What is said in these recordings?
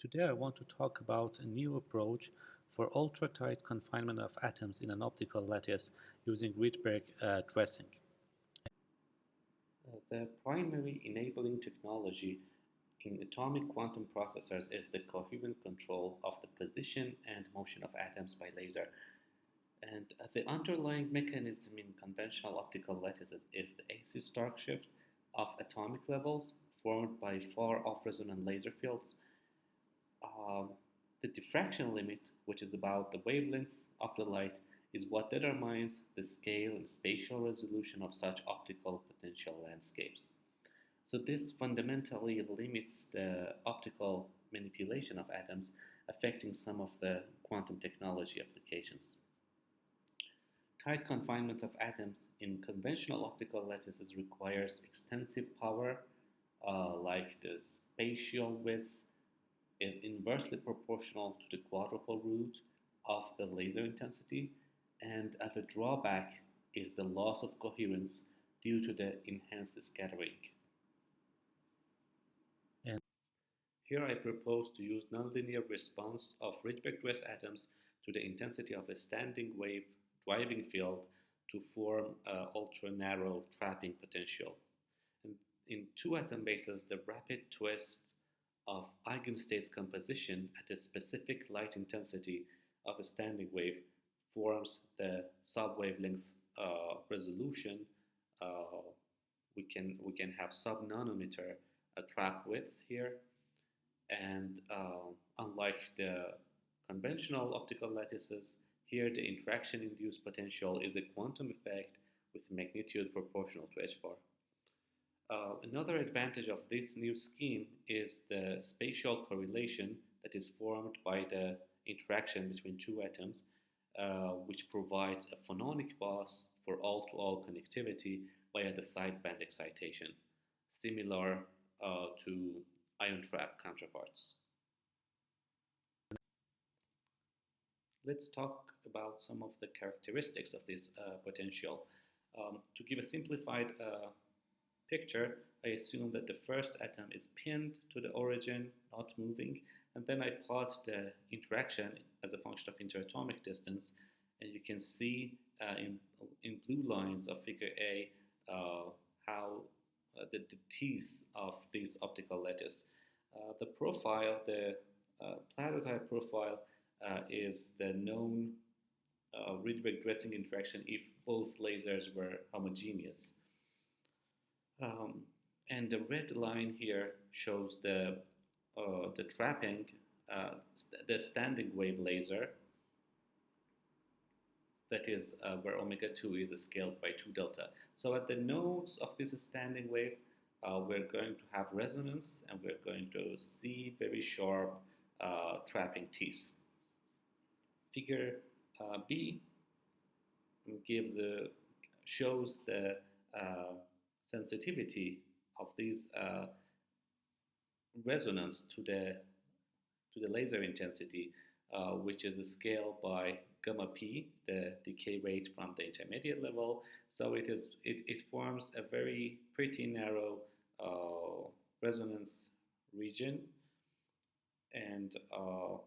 Today I want to talk about a new approach for ultra-tight confinement of atoms in an optical lattice using Rydberg dressing. The primary enabling technology in atomic quantum processors is the coherent control of the position and motion of atoms by laser. And the underlying mechanism in conventional optical lattices is the AC-Stark shift of atomic levels formed by far-off resonant laser fields. Um, the diffraction limit, which is about the wavelength of the light, is what determines the scale and spatial resolution of such optical potential landscapes. So this fundamentally limits the optical manipulation of atoms, affecting some of the quantum technology applications. Tight confinement of atoms in conventional optical lattices requires extensive power, like the spatial width is inversely proportional to the quadruple root of the laser intensity, and the drawback is the loss of coherence due to the enhanced scattering. And here I propose to use nonlinear response of Rydberg-dressed atoms to the intensity of a standing wave driving field to form an ultra-narrow trapping potential. And in two atom bases, the rapid twist of eigenstates composition at a specific light intensity of a standing wave forms the sub-wavelength resolution. Uh, we can have sub-nanometer trap width here, and unlike the conventional optical lattices, here the interaction-induced potential is a quantum effect with magnitude proportional to h bar. Another advantage of this new scheme is the spatial correlation that is formed by the interaction between two atoms, which provides a phononic path for all-to-all connectivity via the sideband excitation, similar to ion trap counterparts. Let's talk about some of the characteristics of this potential. To give a simplified picture, I assume that the first atom is pinned to the origin, not moving, and then I plot the interaction as a function of interatomic distance, and you can see in blue lines of figure A how the teeth of this optical lattice. The profile, the plateau-type profile, is the known Rydberg dressing interaction if both lasers were homogeneous. And the red line here shows the trapping, the standing wave laser, that is where omega 2 is scaled by 2 delta. So at the nodes of this standing wave, we're going to have resonance and we're going to see very sharp trapping teeth. Figure B shows the sensitivity of these resonance to the laser intensity, which is scaled by gamma p, the decay rate from the intermediate level. So it forms a very pretty narrow resonance region. And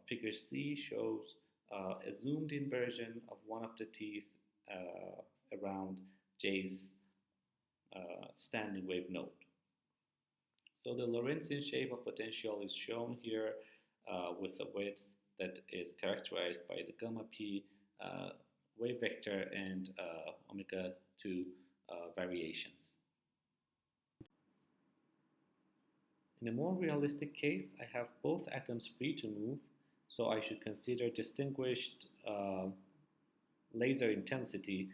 figure C shows a zoomed in version of one of the teeth around J's standing wave node. So the Lorentzian shape of potential is shown here with a width that is characterized by the gamma p wave vector and omega 2 variations. In a more realistic case, I have both atoms free to move, so I should consider distinguished laser intensity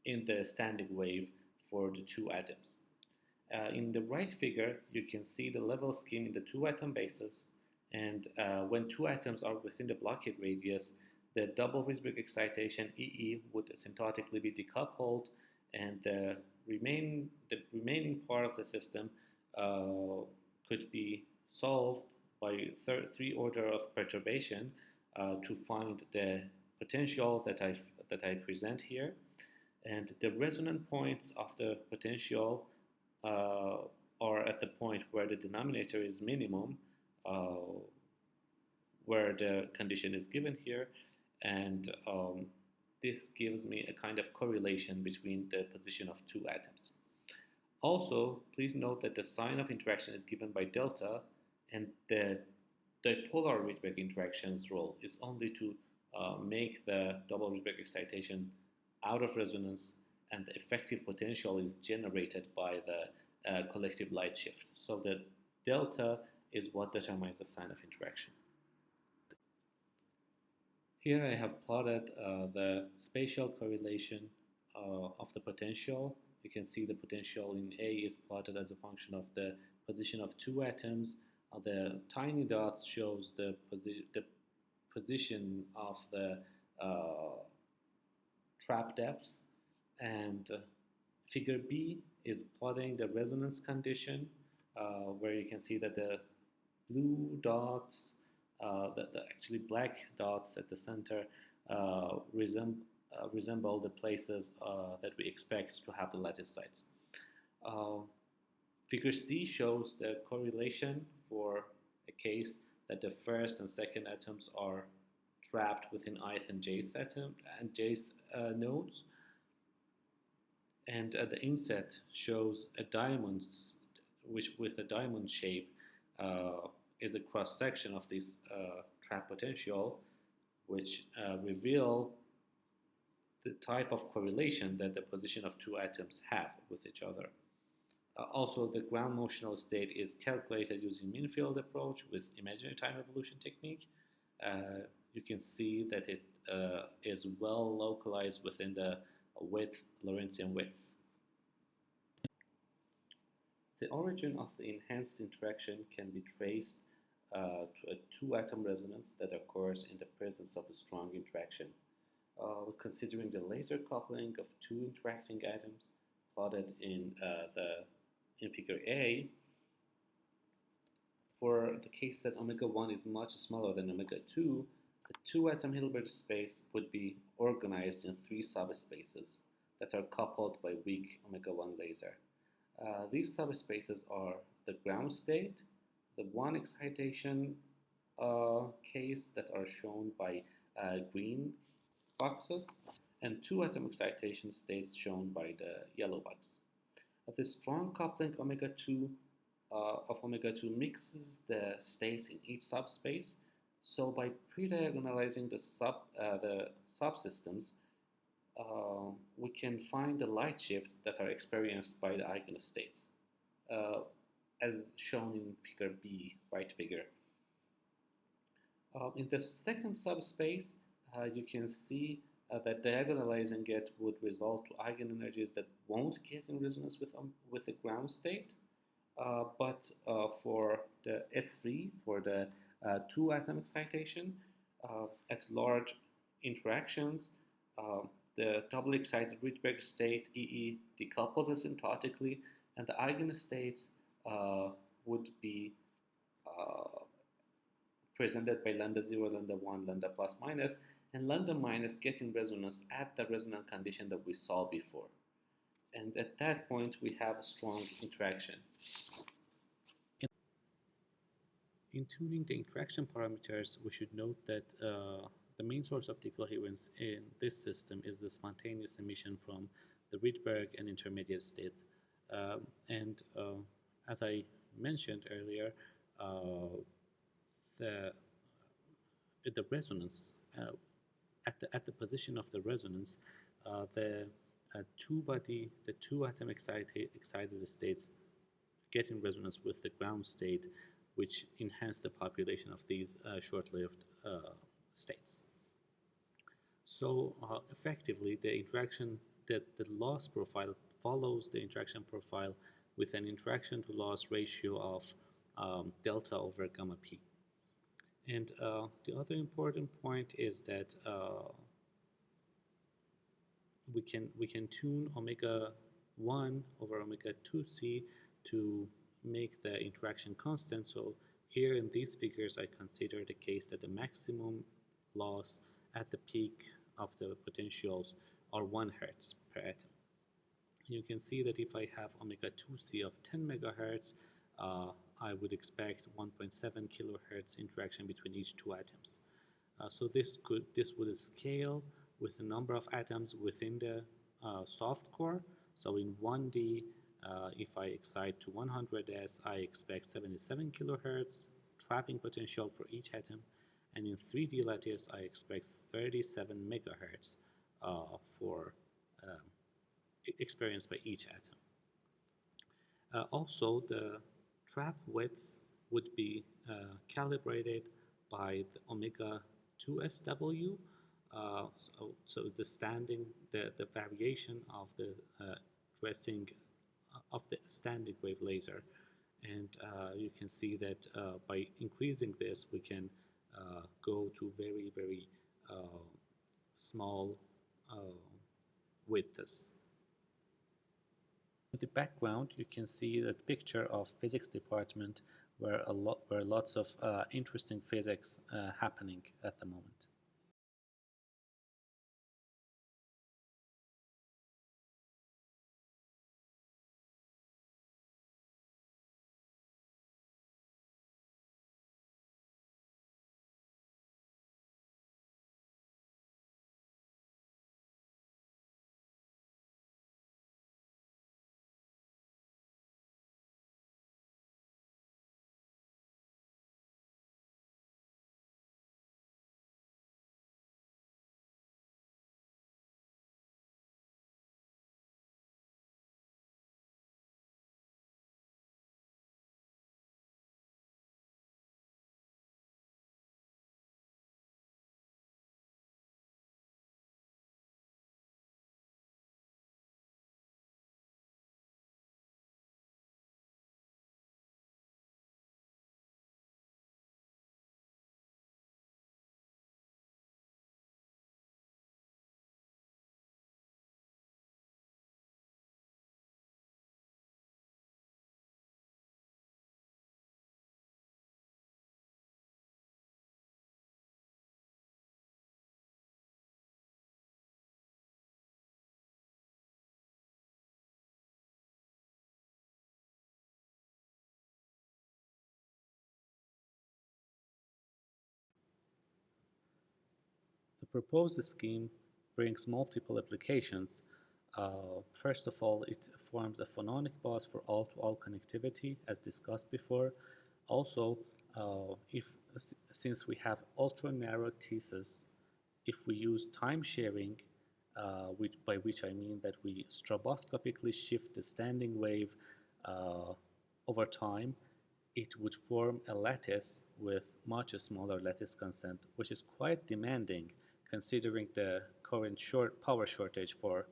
in the standing wave for the two atoms. In the right figure, you can see the level scheme in the two atom bases, and when two atoms are within the blockade radius, the double Rydberg excitation EE would asymptotically be decoupled, and the remaining part of the system could be solved by three order of perturbation to find the potential that I present here. And the resonant points of the potential are at the point where the denominator is minimum, where the condition is given here, and this gives me a kind of correlation between the position of two atoms. Also, please note that the sign of interaction is given by delta, and the dipolar Rydberg interaction's role is only to make the double Rydberg excitation out of resonance, and the effective potential is generated by the collective light shift. So the delta is what determines the sign of interaction. Here I have plotted the spatial correlation of the potential. You can see the potential in A is plotted as a function of the position of two atoms. The tiny dots shows the position of the trap depth, and figure B is plotting the resonance condition, where you can see that the blue dots, the actually black dots at the center resemble the places that we expect to have the lattice sites. Figure C shows the correlation for a case that the first and second atoms are trapped within ith and jth atom and jth nodes, and the inset shows a diamond, which with a diamond shape is a cross section of this trap potential, which reveal the type of correlation that the position of two atoms have with each other. Also, the ground motional state is calculated using mean field approach with imaginary time evolution technique. You can see that it is well localized within the width, Lorentzian width. The origin of the enhanced interaction can be traced to a two-atom resonance that occurs in the presence of a strong interaction. Considering the laser coupling of two interacting atoms plotted in figure A, for the case that omega 1 is much smaller than omega 2, the two-atom Hilbert space would be organized in three subspaces that are coupled by weak omega 1 laser. These subspaces are the ground state, the one excitation case that are shown by green boxes, and two-atom excitation states shown by the yellow box. The strong coupling omega 2 of omega 2 mixes the states in each subspace. So by pre-diagonalizing the subsystems, we can find the light shifts that are experienced by the eigenstates, as shown in figure B, right figure. In the second subspace, you can see that diagonalizing it would result to eigenenergies that won't get in resonance with the ground state, but for the S3, for the two-atom excitation, at large interactions, the doubly excited Rydberg state EE decouples asymptotically, and the eigenstates would be presented by lambda 0, lambda 1, lambda plus minus, and lambda minus get in resonance at the resonant condition that we saw before. And at that point, we have a strong interaction. In tuning the interaction parameters, we should note that the main source of decoherence in this system is the spontaneous emission from the Rydberg and intermediate state. As I mentioned earlier, the resonance at the position of the resonance, the two-atom excited states get in resonance with the ground state, which enhance the population of these short-lived states. So effectively, the loss profile follows the interaction profile with an interaction to loss ratio of delta over gamma p. And the other important point is that we can tune omega 1 over omega 2c to make the interaction constant. So here in these figures, I consider the case that the maximum loss at the peak of the potentials are 1 Hertz per atom. You can see that if I have omega 2c of 10 megahertz, I would expect 1.7 kilohertz interaction between each two atoms. So this would scale with the number of atoms within the soft core. So in 1D, if I excite to 100s, I expect 77 kilohertz trapping potential for each atom, and in 3D lattice, I expect 37 megahertz for experienced by each atom. Also, the trap width would be calibrated by the omega 2SW. So the variation of the dressing of the standing wave laser, and you can see that by increasing this, we can go to very small widths. In the background, you can see the picture of physics department where lots of interesting physics happening at the moment. The proposed scheme brings multiple applications. First of all, it forms a phononic bus for all-to-all connectivity, as discussed before. Also, since we have ultra-narrow teeths, if we use time sharing, by which I mean that we stroboscopically shift the standing wave over time, it would form a lattice with much smaller lattice constant, which is quite demanding considering the current power shortage for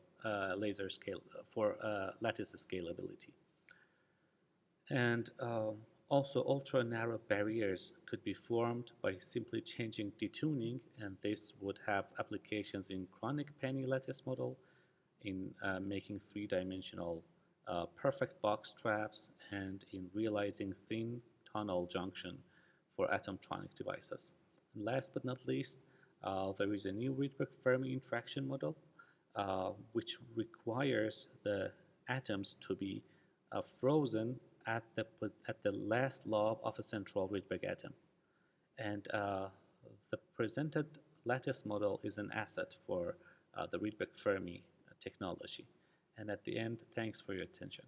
lattice scalability. And also, ultra-narrow barriers could be formed by simply changing detuning, and this would have applications in chronic penny lattice model, in making three-dimensional perfect box traps, and in realizing thin tunnel junction for atomtronic devices. And last but not least, there is a new Rydberg-Fermi interaction model, which requires the atoms to be frozen at the last lob of a central Rydberg atom. And the presented lattice model is an asset for the Rydberg-Fermi technology. And at the end, thanks for your attention.